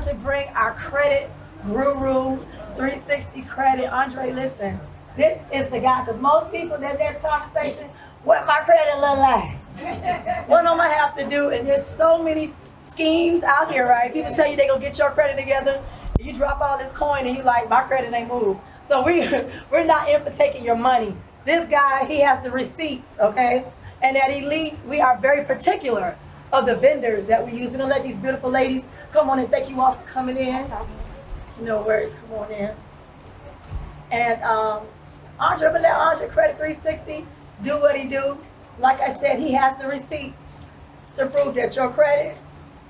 want to bring our credit guru, 360 credit. Andre, listen, this is the guy, because most people that there's conversation, what my credit look like? What am I have to do? And there's so many schemes out here, right? People tell you they gonna get your credit together, and you drop all this coin and you like, my credit ain't moved. So we're not in for taking your money. This guy, he has the receipts, okay? And at Elite, we are very particular of the vendors that we use. We don't let these beautiful ladies come on and thank you all for coming in. No worries, come on in. And Andre, I'm gonna let Andre Credit 360 do what he do. Like I said, he has the receipts to prove that your credit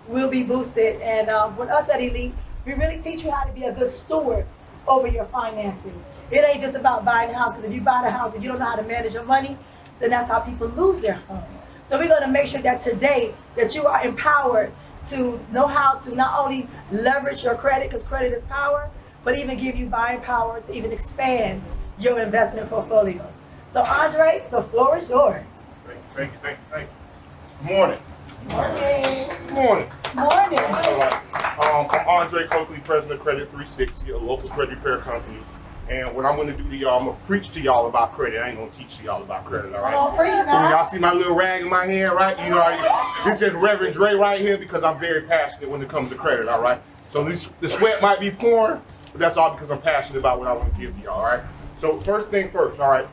will be boosted. And with us at Elite, we really teach you how to be a good steward over your finances. It ain't just about buying a house, because if you buy the house and you don't know how to manage your money, then that's how people lose their home. So we're gonna make sure that today that you are empowered to know how to not only leverage your credit, because credit is power, but even give you buying power to even expand your investment portfolios. So Andre, the floor is yours. Thank you. Good morning. Morning. Good morning. Morning. All right. I'm Andre Coakley, president of Credit 360, a local credit repair company. And what I'm going to do to y'all, I'm going to preach to y'all about credit. I ain't going to teach to y'all about credit, all right? Oh, preach so when y'all see my little rag in my hand, right? You know, this is just Reverend Dre right here, because I'm very passionate when it comes to credit, all right? So the sweat might be pouring, but that's all because I'm passionate about what I want to give to y'all, all right? So first thing first, all right?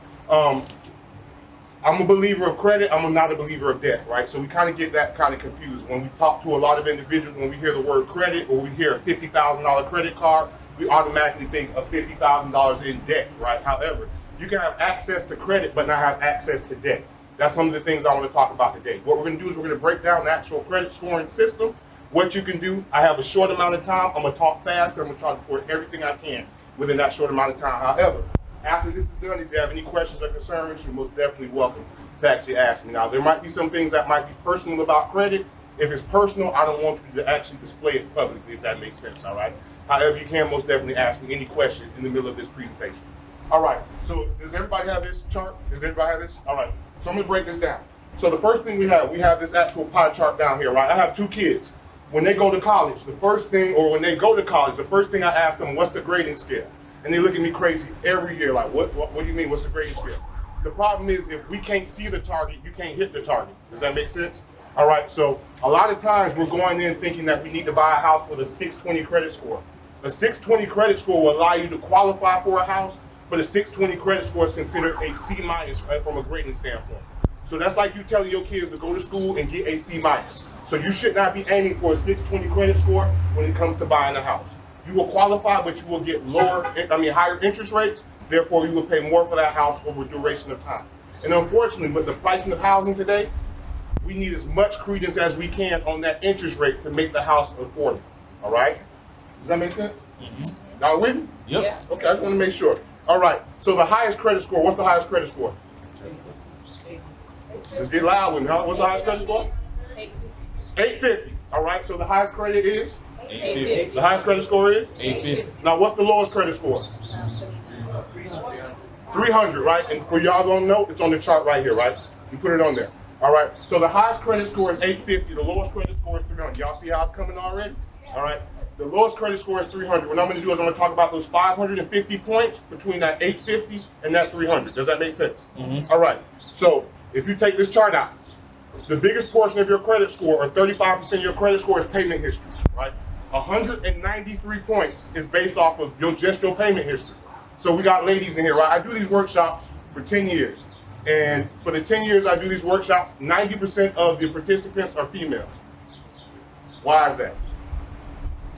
I'm a believer of credit. I'm not a believer of debt, right? So we kind of get that kind of confused. When we talk to a lot of individuals, when we hear the word credit or we hear a $50,000 credit card, we automatically think of $50,000 in debt, right? However, you can have access to credit but not have access to debt. That's some of the things I want to talk about today. What we're going to do is we're going to break down the actual credit scoring system, what you can do. I have a short amount of time. I'm going to talk fast. I'm going to try to pour everything I can within that short amount of time. However, after this is done, if you have any questions or concerns, you're most definitely welcome to actually ask me. Now, there might be some things that might be personal about credit. If it's personal, I don't want you to actually display it publicly, if that makes sense, all right? However, you can most definitely ask me any question in the middle of this presentation. All right, so does everybody have this chart? Does everybody have this? All right, so I'm gonna break this down. So the first thing we have this actual pie chart down here, right? I have 2 kids. When they go to college, the first thing I ask them, what's the grading scale? And they look at me crazy every year, like, what do you mean, what's the grading scale? The problem is, if we can't see the target, you can't hit the target. Does that make sense? All right, so a lot of times we're going in thinking that we need to buy a house with a 620 credit score. A 620 credit score will allow you to qualify for a house, but a 620 credit score is considered a C- from a grading standpoint. So that's like you telling your kids to go to school and get a C-. So you should not be aiming for a 620 credit score when it comes to buying a house. You will qualify, but you will get higher interest rates. Therefore, you will pay more for that house over a duration of time. And unfortunately, with the pricing of housing today, we need as much credence as we can on that interest rate to make the house affordable. All right? Does that make sense? Mm-hmm. Y'all with me? Yep. Yeah. Okay, I just want to make sure. All right. So the highest credit score. What's the highest credit score? Let's get loud with me. Huh? What's the highest credit score? 850. All right. So the highest credit is? 850. The highest credit score is? 850. Now, what's the lowest credit score? 300, right? And for y'all don't know, it's on the chart right here, right? You put it on there. All right. So the highest credit score is 850. The lowest credit score is 300. Y'all see how it's coming already? All right. The lowest credit score is 300. What I'm going to do is I'm going to talk about those 550 points between that 850 and that 300. Does that make sense? Mm-hmm. All right. So if you take this chart out, the biggest portion of your credit score, or 35% of your credit score, is payment history, right? 193 points is based off of just your payment history. So we got ladies in here, right? I do these workshops for 10 years. And for the 10 years I do these workshops, 90% of the participants are females. Why is that?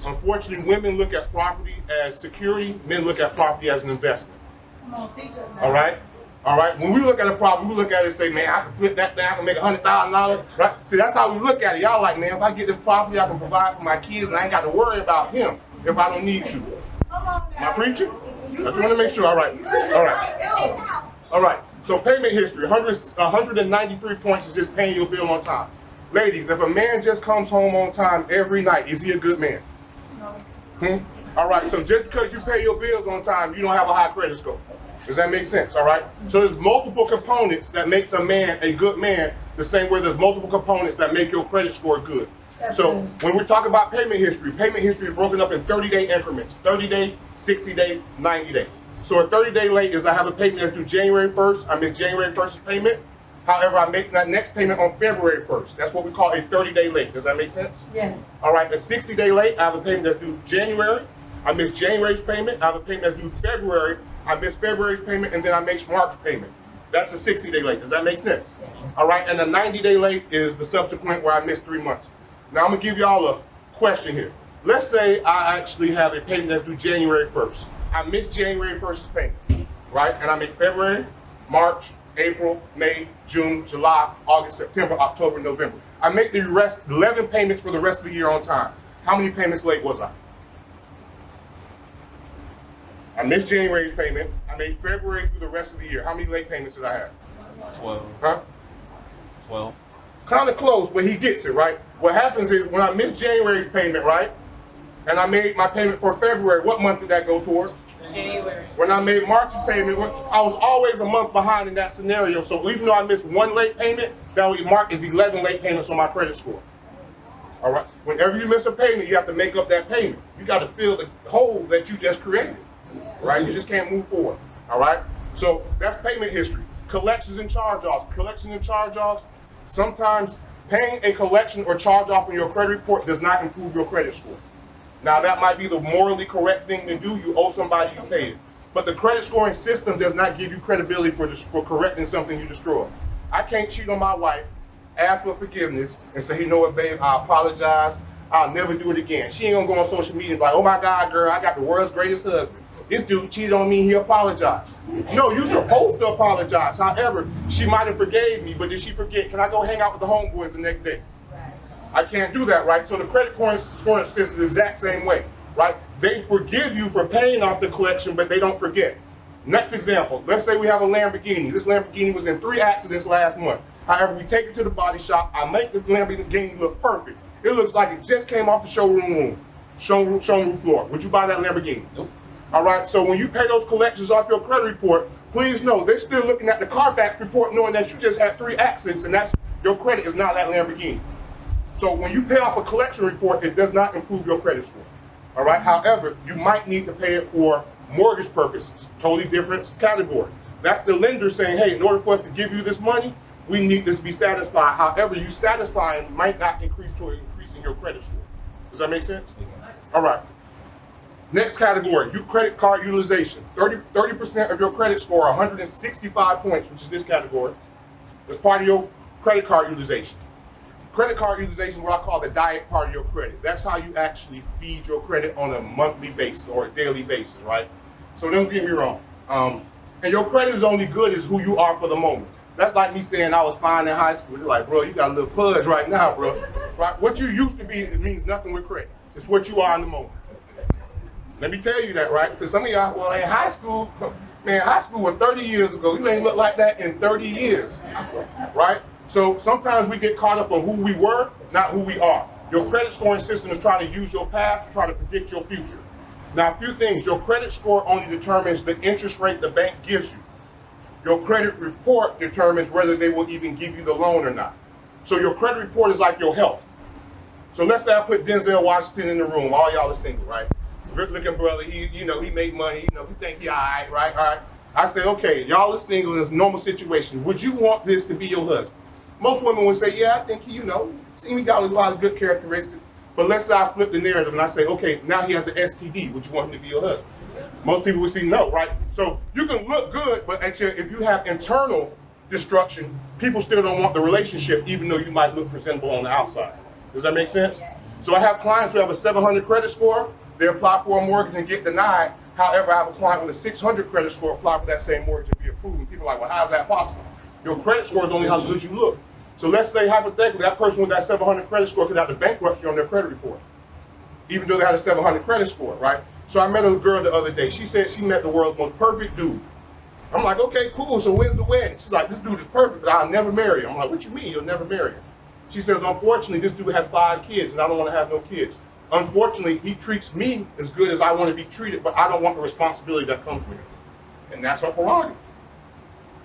Unfortunately, women look at property as security, men look at property as an investment. Come on, teach us now. All right? All right? When we look at a property, we look at it and say, man, I can flip that thing, I can make $100,000, right? See, that's how we look at it. Y'all like, man, if I get this property, I can provide for my kids and I ain't got to worry about him if I don't need to. Come on now. Am I preaching? I just want to make sure. All right. All right. All right. So payment history, 193 points is just paying your bill on time. Ladies, if a man just comes home on time every night, is he a good man? No. All right, so just because you pay your bills on time, you don't have a high credit score. Does that make sense? All right? So there's multiple components that makes a man a good man, the same way there's multiple components that make your credit score good. So good. when we're talking about payment history is broken up in 30-day increments, 30-day, 60-day, 90-day. So a 30-day late is I have a payment that's due January 1st, I miss January 1st's payment. However, I make that next payment on February 1st. That's what we call a 30-day late. Does that make sense? Yes. All right, a 60-day late, I have a payment that's due January. I miss January's payment. I have a payment that's due February. I miss February's payment, and then I make March's payment. That's a 60-day late. Does that make sense? Yes. All right, and a 90-day late is the subsequent where I miss 3 months. Now, I'm going to give y'all a question here. Let's say I actually have a payment that's due January 1st. I miss January 1st's payment, right? And I make February, March, April, May, June, July, August, September, October, November. I make the rest 11 payments for the rest of the year on time. How many payments late was I? I missed January's payment. I made February through the rest of the year. How many late payments did I have? 12. Huh? 12. Kind of close, but he gets it, right? What happens is when I miss January's payment, right? And I made my payment for February, what month did that go towards? January. When I made March's payment, I was always a month behind in that scenario. So even though I missed one late payment, that would be marked as 11 late payments on my credit score. All right? Whenever you miss a payment, you have to make up that payment. You got to fill the hole that you just created, right? You just can't move forward, all right? So that's payment history. Collections and charge-offs. Collections and charge-offs, sometimes paying a collection or charge-off on your credit report does not improve your credit score. Now, that might be the morally correct thing to do. You owe somebody, you pay it. But the credit scoring system does not give you credibility for correcting something you destroyed. I can't cheat on my wife, ask for forgiveness, and say, you know what, babe, I apologize. I'll never do it again. She ain't gonna go on social media and be like, oh my God, girl, I got the world's greatest husband. This dude cheated on me, he apologized. No, you're supposed to apologize. However, she might have forgave me, but did she forget? Can I go hang out with the homeboys the next day? I can't do that, right? So the credit scoring system is the exact same way, right? They forgive you for paying off the collection, but they don't forget. Next example, let's say we have a Lamborghini. This Lamborghini was in 3 accidents last month. However, we take it to the body shop. I make the Lamborghini look perfect. It looks like it just came off the showroom floor. Would you buy that Lamborghini? Nope. All right, so when you pay those collections off your credit report, please know they're still looking at the Carfax report knowing that you just had 3 accidents and that's your credit is not that Lamborghini. So when you pay off a collection report, it does not improve your credit score. All right. However, you might need to pay it for mortgage purposes. Totally different category. That's the lender saying, hey, in order for us to give you this money, we need this to be satisfied. However, you satisfying might not increase to increasing your credit score. Does that make sense? All right. Next category, credit card utilization. 30% of your credit score, 165 points, which is this category, is part of your credit card utilization. Credit card utilization is what I call the diet part of your credit. That's how you actually feed your credit on a monthly basis or a daily basis, right? So don't get me wrong. And your credit is only good as who you are for the moment. That's like me saying I was fine in high school. They're like, bro, you got a little pudge right now, bro. Right? What you used to be, it means nothing with credit. It's what you are in the moment. Let me tell you that, right? Because some of y'all, well, in high school, man, high school was 30 years ago. You ain't look like that in 30 years, right? So sometimes we get caught up on who we were, not who we are. Your credit scoring system is trying to use your past to try to predict your future. Now, a few things. Your credit score only determines the interest rate the bank gives you. Your credit report determines whether they will even give you the loan or not. So your credit report is like your health. So let's say I put Denzel Washington in the room. All y'all are single, right? Good-looking brother. He made money. He think he all right, right? All right. I say, okay, y'all are single in a normal situation. Would you want this to be your husband? Most women would say, yeah, I think he got a lot of good characteristics. But let's say I flip the narrative and I say, okay, now he has an STD. Would you want him to be your husband? Most people would say no, right? So you can look good, but if you have internal destruction, people still don't want the relationship, even though you might look presentable on the outside. Does that make sense? So I have clients who have a 700 credit score. They apply for a mortgage and get denied. However, I have a client with a 600 credit score apply for that same mortgage and be approved. And people are like, well, how is that possible? Your credit score is only how good you look. So let's say hypothetically that person with that 700 credit score could have the bankruptcy on their credit report, even though they had a 700 credit score, right? So I met a girl the other day. She said she met the world's most perfect dude. I'm like, okay, cool. So when's the wedding? She's like, this dude is perfect, but I'll never marry him. I'm like, what you mean you'll never marry him? She says, unfortunately, this dude has 5 kids, and I don't want to have no kids. Unfortunately, he treats me as good as I want to be treated, but I don't want the responsibility that comes with it. And that's her prerogative.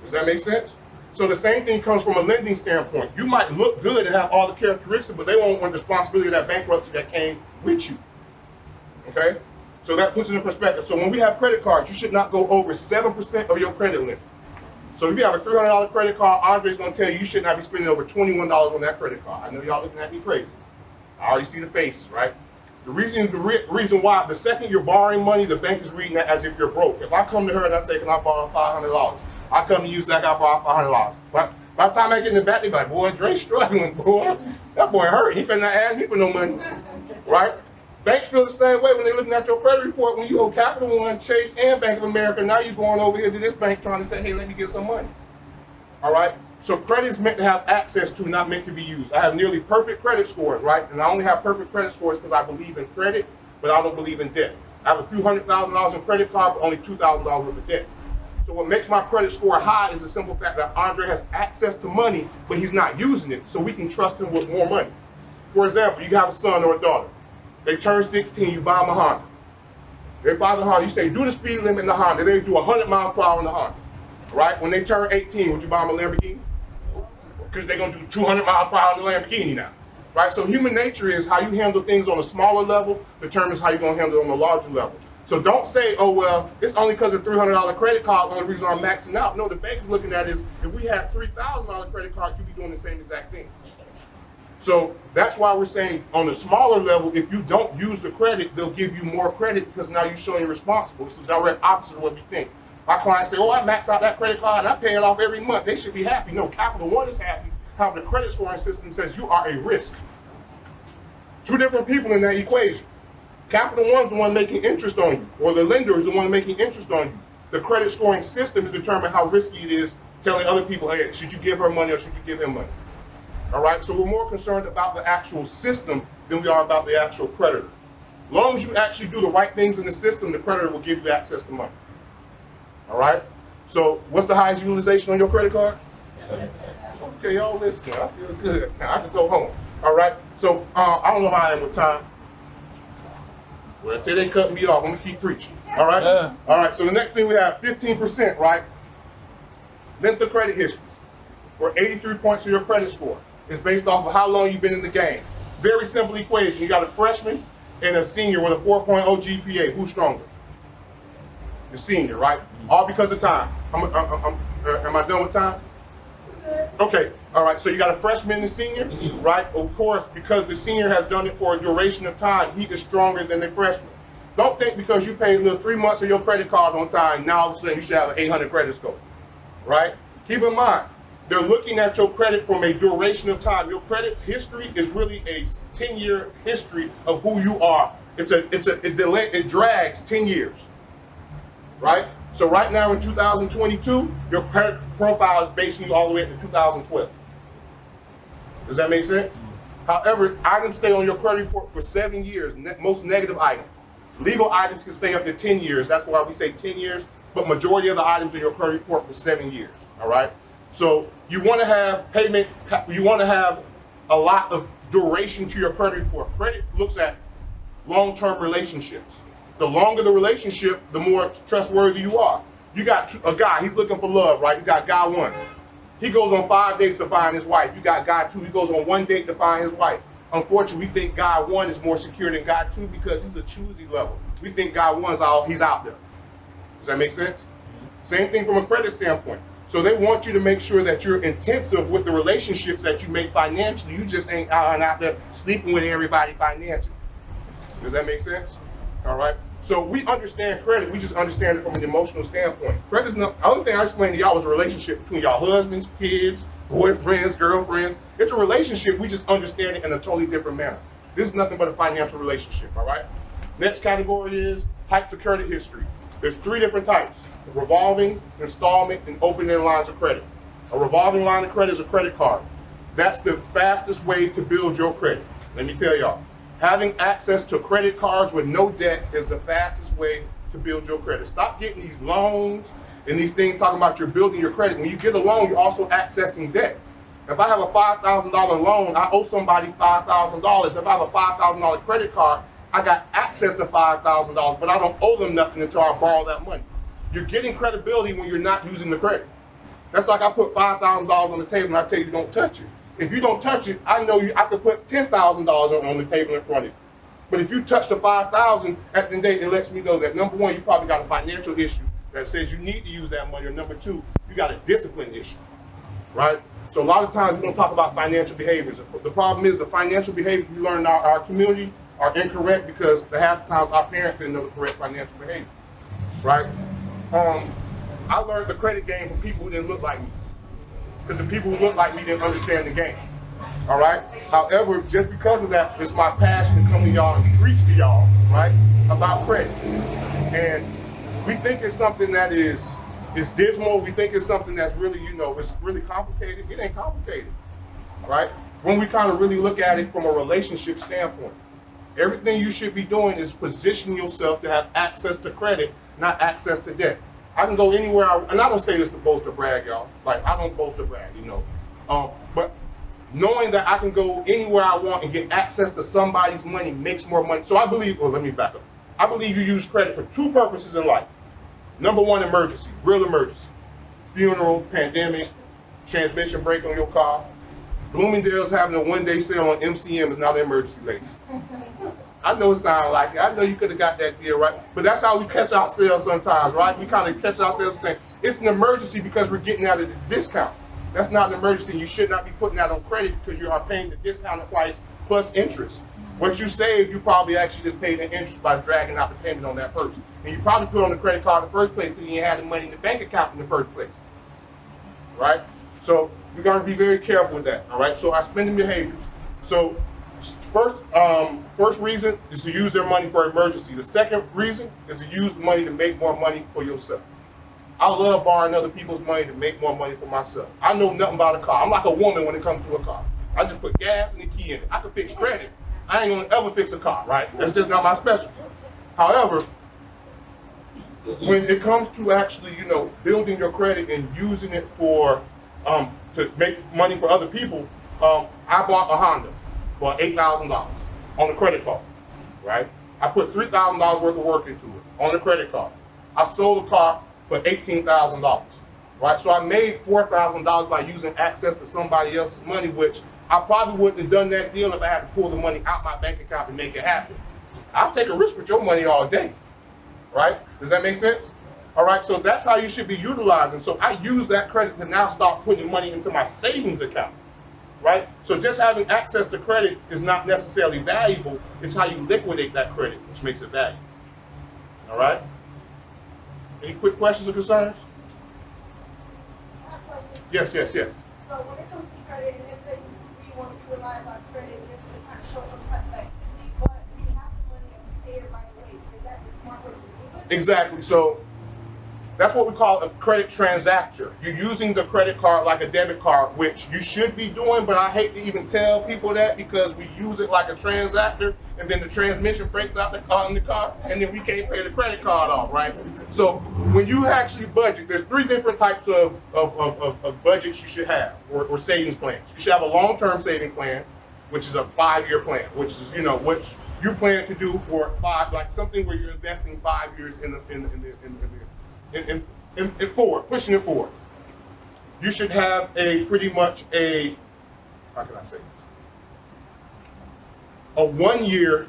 Does that make sense? So the same thing comes from a lending standpoint. You might look good and have all the characteristics, but they won't want the responsibility of that bankruptcy that came with you. Okay? So that puts it in perspective. So when we have credit cards, you should not go over 7% of your credit limit. So if you have a $300 credit card, Andre's going to tell you you should not be spending over $21 on that credit card. I know y'all looking at me crazy. I already see the faces, right? The reason why, the second you're borrowing money, the bank is reading that as if you're broke. If I come to her and I say, can I borrow $500? I come to you and say, I got to borrow $500. Right? By the time I get in the back, they be like, boy, Dre's struggling, boy. That boy hurt. He better not ask me for no money. Right? Banks feel the same way when they're looking at your credit report. When you owe Capital One, Chase, and Bank of America, now you're going over here to this bank trying to say, hey, let me get some money. All right? So credit is meant to have access to, not meant to be used. I have nearly perfect credit scores, right? And I only have perfect credit scores because I believe in credit, but I don't believe in debt. I have a few $100,000 in credit card, but only $2,000 worth of debt. So what makes my credit score high is the simple fact that Andre has access to money, but he's not using it, so we can trust him with more money. For example, you have a son or a daughter. They turn 16, you buy them a Honda. They buy the Honda, you say, do the speed limit in the Honda. They do 100 miles per hour in the Honda, right? When they turn 18, would you buy them a Lamborghini? Because they're gonna do 200 miles per hour in the Lamborghini now, right? So human nature is how you handle things on a smaller level determines how you're gonna handle it on a larger level. So don't say, oh, well, it's only because of $300 credit card, the only reason I'm maxing out. No, the bank is looking at is, if we had $3,000 credit card, you'd be doing the same exact thing. So that's why we're saying on a smaller level, if you don't use the credit, they'll give you more credit because now you're showing you're responsible. It's the direct opposite of what we think. My clients say, oh, I max out that credit card and I pay it off every month. They should be happy. No, Capital One is happy. However, the credit scoring system says you are a risk. Two different people in that equation. Capital One's the one making interest on you, or the lender is the one making interest on you. The credit scoring system is determining how risky it is, telling other people, hey, should you give her money or should you give him money? All right, so we're more concerned about the actual system than we are about the actual creditor. As long as you actually do the right things in the system, the creditor will give you access to money. All right, so what's the highest utilization on your credit card? Okay, y'all listen, I feel good. Now I can go home. All right, so I don't know how I am with time. Well, until they cut me off, I'm gonna keep preaching. All right? Yeah. All right, so the next thing we have 15%, right? Length of credit history, or 83 points of your credit score. It's based off of how long you've been in the game. Very simple equation. You got a freshman and a senior with a 4.0 GPA. Who's stronger? The senior, right? All because of time. Am I done with time? Okay, all right, so you got a freshman and a senior, right? Of course, because the senior has done it for a duration of time, he is stronger than the freshman. Don't think because you paid 3 months of your credit card on time, now all of a sudden you should have an 800 credit score, right? Keep in mind, they're looking at your credit from a duration of time. Your credit history is really a 10-year history of who you are. It drags 10 years, right? So right now in 2022, your credit profile is basing you all the way up to 2012. Does that make sense? However, items stay on your credit report for 7 years, most negative items. Legal items can stay up to 10 years. That's why we say 10 years, but majority of the items in your credit report for 7 years, all right? So you want to have payment, you want to have a lot of duration to your credit report. Credit looks at long-term relationships. The longer the relationship, the more trustworthy you are. You got a guy, he's looking for love, right? You got guy one. He goes on 5 dates to find his wife. You got guy two, he goes on 1 date to find his wife. Unfortunately, we think guy one is more secure than guy two because he's a choosy level. We think guy one's he's out there. Does that make sense? Same thing from a credit standpoint. So they want you to make sure that you're intensive with the relationships that you make financially. You just ain't out there sleeping with everybody financially. Does that make sense? All right. So we understand credit. We just understand it from an emotional standpoint. Credit is not, the only thing I explained to y'all was a relationship between y'all husbands, kids, boyfriends, girlfriends. It's a relationship. We just understand it in a totally different manner. This is nothing but a financial relationship. All right. Next category is types of credit history. There's 3 different types: revolving, installment, and open-end lines of credit. A revolving line of credit is a credit card. That's the fastest way to build your credit. Let me tell y'all. Having access to credit cards with no debt is the fastest way to build your credit. Stop getting these loans and these things talking about you're building your credit. When you get a loan, you're also accessing debt. If I have a $5,000 loan, I owe somebody $5,000. If I have a $5,000 credit card, I got access to $5,000, but I don't owe them nothing until I borrow that money. You're getting credibility when you're not using the credit. That's like I put $5,000 on the table and I tell you don't touch it. If you don't touch it, I know I could put $10,000 on the table in front of you. But if you touch the $5,000, at the end of the day, it lets me know that number one, you probably got a financial issue that says you need to use that money, or number two, you got a discipline issue, right? So a lot of times we don't talk about financial behaviors. The problem is the financial behaviors we learn in our community are incorrect because half the times our parents didn't know the correct financial behavior, right? I learned the credit game from people who didn't look like me, because the people who look like me didn't understand the game. All right. However, just because of that, it's my passion to come to y'all and preach to y'all, right, about credit. And we think it's something that is dismal. We think it's something that's really, it's really complicated. It ain't complicated, right? When we kind of really look at it from a relationship standpoint, everything you should be doing is positioning yourself to have access to credit, not access to debt. I can go anywhere, and I don't say this to boast or brag, y'all. Like, I don't boast or brag, but knowing that I can go anywhere I want and get access to somebody's money makes more money. So I believe, let me back up. I believe you use credit for two purposes in life. Number one, emergency, real emergency. Funeral, pandemic, transmission break on your car. Bloomingdale's having a one-day sale on MCM is not an emergency, ladies. I know it sounds like it. I know you could have got that deal, right? But that's how we catch ourselves sometimes, right? We kind of catch ourselves saying, it's an emergency because we're getting out of the discount. That's not an emergency. You should not be putting that on credit because you are paying the discounted price plus interest. What you saved, you probably actually just paid the interest by dragging out the payment on that person. And you probably put it on the credit card in the first place because you had the money in the bank account in the first place, right? So we got to be very careful with that, all right? So our spending behaviors. So first reason is to use their money for emergency. The second reason is to use money to make more money for yourself. I love borrowing other people's money to make more money for myself. I know nothing about a car. I'm like a woman when it comes to a car. I just put gas and the key in it. I can fix credit. I ain't gonna ever fix a car, right? That's just not my specialty. However, when it comes to actually, building your credit and using it for to make money for other people, I bought a Honda for $8,000 on the credit card, right? I put $3,000 worth of work into it on the credit card. I sold the car for $18,000, right? So I made $4,000 by using access to somebody else's money, which I probably wouldn't have done that deal if I had to pull the money out my bank account to make it happen. I'll take a risk with your money all day, right? Does that make sense? All right, so that's how you should be utilizing. So I use that credit to now start putting money into my savings account, right? So just having access to credit is not necessarily valuable. It's how you liquidate that credit, which makes it valuable, all right? Any quick questions or concerns? Yes. So when it comes to credit, and let's say we want to utilize our credit just to kind of show some type of activity, but we have the money and we pay it right away. Is that the smart way to do it? Exactly. So that's what we call a credit transactor. You're using the credit card like a debit card, which you should be doing, but I hate to even tell people that because we use it like a transactor, and then the transmission breaks out in the car, and then we can't pay the credit card off, right? So when you actually budget, there's three different types of budgets you should have, or savings plans. You should have a long-term saving plan, which is a 5-year plan, which is, what you plan to do for something where you're investing 5 years in forward, pushing it forward. You should have how can I say this? A 1-year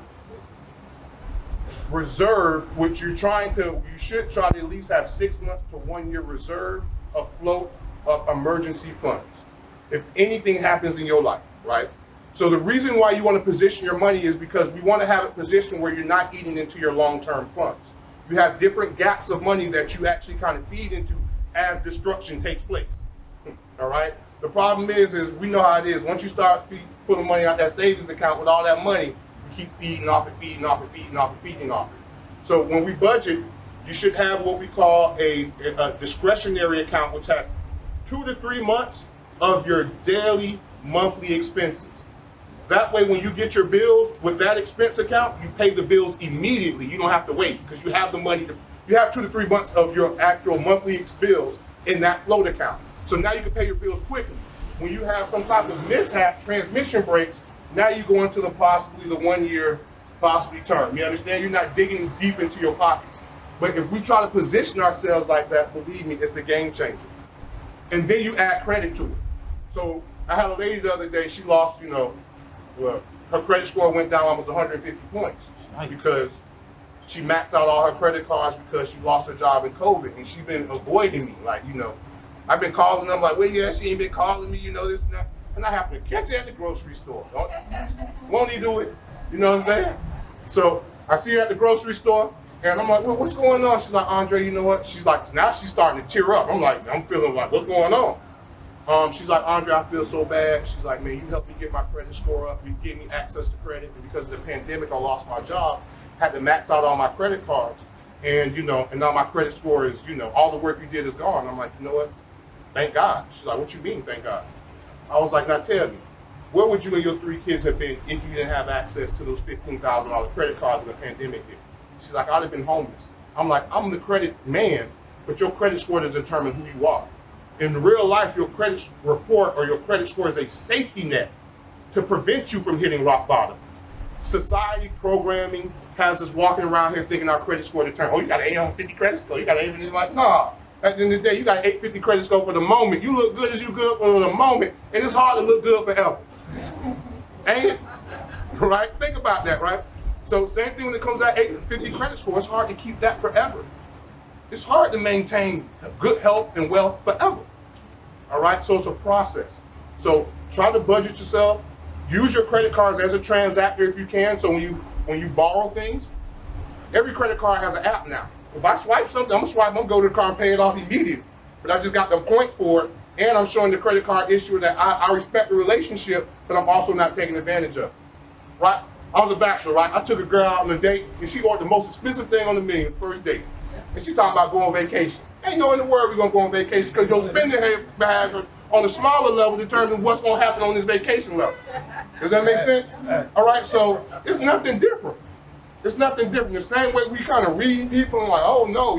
reserve, which you should try to at least have 6 months to 1 year reserve afloat of emergency funds. If anything happens in your life, right? So the reason why you want to position your money is because we want to have it positioned where you're not eating into your long-term funds. You have different gaps of money that you actually kind of feed into as destruction takes place, all right? The problem is we know how it is. Once you start putting money out that savings account with all that money, you keep feeding off it. So when we budget, you should have what we call a discretionary account, which has 2 to 3 months of your daily, monthly expenses. That way, when you get your bills with that expense account, you pay the bills immediately. You don't have to wait because you have the money. You have 2 to 3 months of your actual monthly bills in that float account. So now you can pay your bills quickly. When you have some type of mishap, transmission breaks, now you go into possibly the 1 year, possibly term. You understand? You're not digging deep into your pockets. But if we try to position ourselves like that, believe me, it's a game changer. and then you add credit to it. So I had a lady the other day, she lost, well, her credit score went down almost 150 points Nice. because she maxed out all her credit cards because she lost her job in COVID, and she's been avoiding me. Like, I've been calling them like, well, yeah, she ain't been calling me, this and that. And I happen to catch her at the grocery store. Won't he do it? You know what I'm saying? So I see her at the grocery store, and I'm like, well, what's going on? She's like, Andre, you know what? She's like, now she's starting to tear up. I'm feeling like, what's going on? She's like, Andre, I feel so bad. She's like, man, you helped me get my credit score up. You gave me access to credit. And because of the pandemic, I lost my job, had to max out all my credit cards. And, and now my credit score is, all the work you did is gone. I'm like, you know what? Thank God. She's like, what you mean, thank God? I was like, now tell me, where would you and your 3 kids have been if you didn't have access to those $15,000 credit cards when the pandemic hit? She's like, I'd have been homeless. I'm like, I'm the credit man, but your credit score doesn't determine who you are. In real life, your credit report or your credit score is a safety net to prevent you from hitting rock bottom. Society programming has us walking around here thinking our credit score determines, oh, you got an 850 credit score, you got an 850, like, nah. At the end of the day, you got an 850 credit score for the moment. You look good as you good for the moment, and it's hard to look good forever. Ain't it? Right? Think about that, right? So same thing when it comes to that 850 credit score, it's hard to keep that forever. It's hard to maintain good health and wealth forever. All right, so it's a process. So try to budget yourself. Use your credit cards as a transactor if you can. So when you borrow things, every credit card has an app now. If I swipe something, I'm gonna go to the car and pay it off immediately. But I just got the points for it, and I'm showing the credit card issuer that I respect the relationship, but I'm also not taking advantage of it. Right? I was a bachelor, right? I took a girl out on a date, and she ordered the most expensive thing on the menu, first date. And she talking about going on vacation. Ain't no in the world we're gonna go on vacation, because your spending bag on the smaller level determines what's gonna happen on this vacation level. Does that make sense? All right, so it's nothing different. It's nothing different. The same way we kind of read people and like, oh no,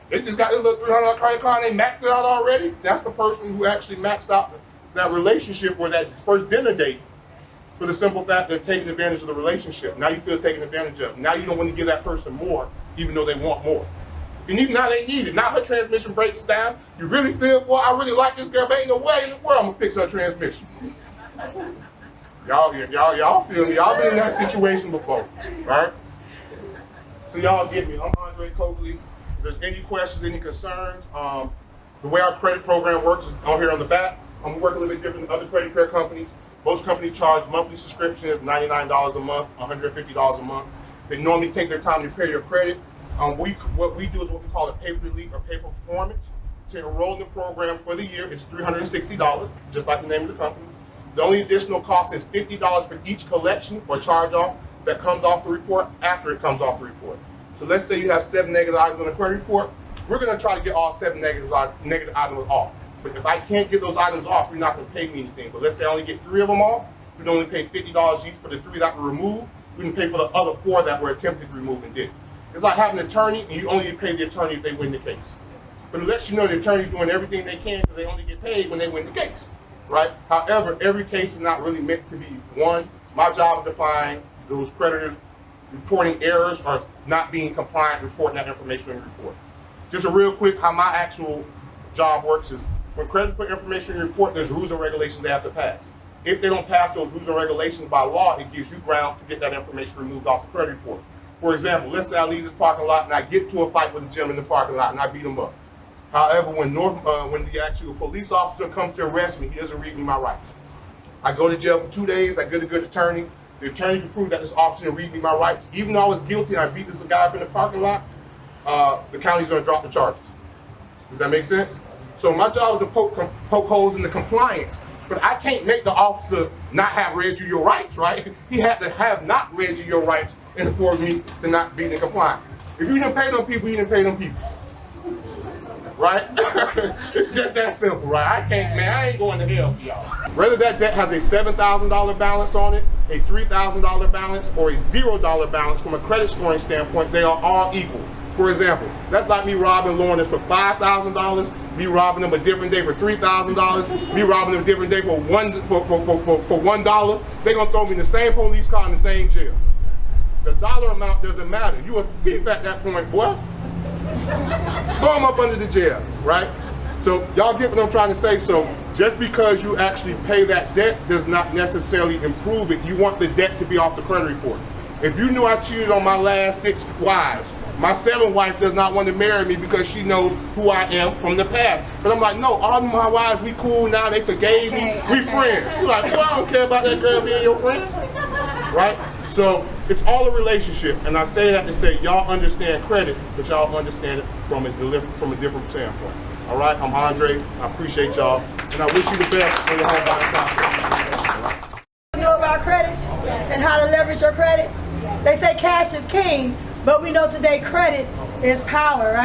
they just got their little $300 credit card and they maxed it out already. That's the person who actually maxed out that relationship or that first dinner date for the simple fact that they're taking advantage of the relationship. Now you feel taken advantage of. Now you don't want to give that person more, even though they want more. And even now they need it. Now her transmission breaks down. You really feel, well, I really like this girl, but ain't no way in the world I'm gonna fix her transmission. Y'all feel me? Y'all been in that situation before, right? So y'all get me. I'm Andre Coakley. If there's any questions, any concerns, the way our credit program works is on here on the back. I'm working a little bit different than other credit card companies. Most companies charge monthly subscriptions, $99 a month, $150 a month. They normally take their time to repair your credit. What we do is what we call a pay per lead or pay per performance. To enroll in the program for the year, it's $360, just like the name of the company. The only additional cost is $50 for each collection or charge off that comes off the report after it comes off the report. So let's say you have 7 negative items on the credit report. We're going to try to get all 7 negative items off. But if I can't get those items off, you're not going to pay me anything. But let's say I only get 3 of them off. We'd only pay $50 each for the 3 that were removed. We can pay for the other 4 that were attempted to remove and didn't. It's like having an attorney, and you only pay the attorney if they win the case. But it lets you know the attorney's doing everything they can because they only get paid when they win the case. Right? However, every case is not really meant to be one. My job is to find those creditors reporting errors or not being compliant, reporting that information in the report. Just a real quick, how my actual job works is when creditors put information in the report, there's rules and regulations they have to pass. If they don't pass those rules and regulations by law, it gives you grounds to get that information removed off the credit report. For example, let's say I leave this parking lot and I get to a fight with a gentleman in the parking lot and I beat him up. However, when the actual police officer comes to arrest me, he doesn't read me my rights. I go to jail for 2 days, I get a good attorney. The attorney can prove that this officer didn't read me my rights. Even though I was guilty and I beat this guy up in the parking lot, the county's gonna drop the charges. Does that make sense? So my job is to poke holes in the compliance, but I can't make the officer not have read you your rights, right? He had to have not read you your rights in order for me to not be in compliance. If you didn't pay them people, you didn't pay them people. Right? It's just that simple, right? I ain't going to hell for y'all. Whether that debt has a $7,000 balance on it, a $3,000 balance, or a $0 balance from a credit scoring standpoint, they are all equal. For example, that's like me robbing Lawrence for $5,000, me robbing them a different day for $3,000, me robbing them a different day for $1. They're gonna throw me in the same police car in the same jail. The dollar amount doesn't matter. You a thief at that point, boy. Throw them up under the jail, right? So y'all get what I'm trying to say? So just because you actually pay that debt does not necessarily improve it. You want the debt to be off the credit report. If you knew I cheated on my last 6 wives, my 7th wife does not want to marry me because she knows who I am from the past. But I'm like, no, all my wives, we cool now, they forgave me, we friends. She's like, well, I don't care about that girl being your friend, right? So it's all a relationship, and I say that to say y'all understand credit, but y'all understand it from a different standpoint. All right, I'm Andre, I appreciate y'all, and I wish you the best on your home buying process. You know about credit and how to leverage your credit? They say cash is king, but we know today credit is power, right?